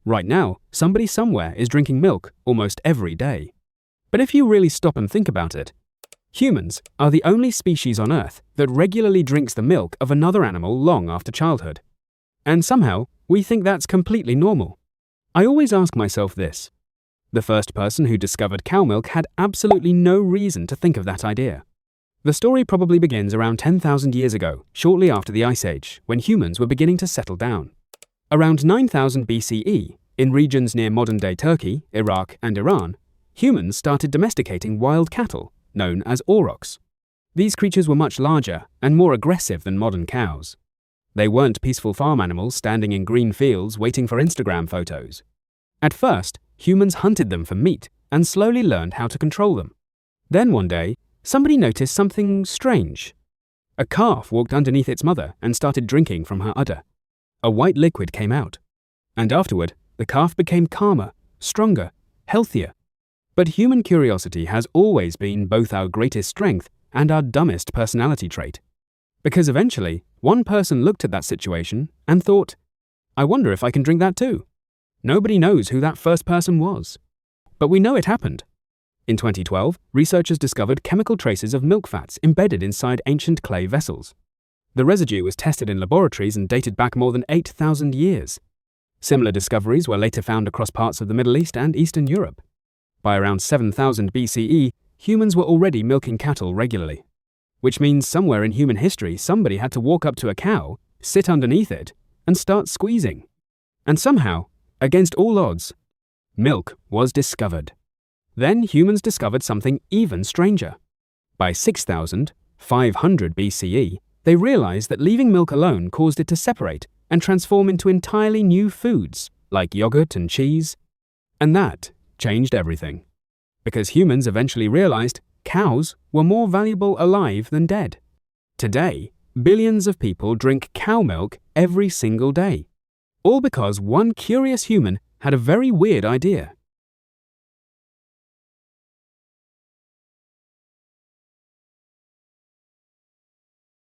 Right now, somebody somewhere is drinking milk almost every day. But if you really stop and think about it, humans are the only species on Earth that regularly drinks the milk of another animal long after childhood. And somehow, we think that's completely normal. I always ask myself this. The first person who discovered cow milk had absolutely no reason to think of that idea. The story probably begins around 10,000 years ago, shortly after the Ice Age, when humans were beginning to settle down. Around 9000 BCE, in regions near modern-day Turkey, Iraq, and Iran, humans started domesticating wild cattle, known as aurochs. These creatures were much larger and more aggressive than modern cows. They weren't peaceful farm animals standing in green fields waiting for Instagram photos. At first, humans hunted them for meat and slowly learned how to control them. Then one day, somebody noticed something strange. A calf walked underneath its mother and started drinking from her udder. A white liquid came out. And afterward, the calf became calmer, stronger, healthier. But human curiosity has always been both our greatest strength and our dumbest personality trait. Because eventually, one person looked at that situation and thought, I wonder if I can drink that too. Nobody knows who that first person was. But we know it happened. In 2012, researchers discovered chemical traces of milk fats embedded inside ancient clay vessels. The residue was tested in laboratories and dated back more than 8,000 years. Similar discoveries were later found across parts of the Middle East and Eastern Europe. By around 7000 BCE, humans were already milking cattle regularly. Which means somewhere in human history somebody had to walk up to a cow, sit underneath it, and start squeezing. And somehow, against all odds, milk was discovered. Then humans discovered something even stranger. By 6500 BCE, they realized that leaving milk alone caused it to separate and transform into entirely new foods, like yogurt and cheese. And that changed everything. Because humans eventually realized cows were more valuable alive than dead. Today, billions of people drink cow milk every single day. All because one curious human had a very weird idea.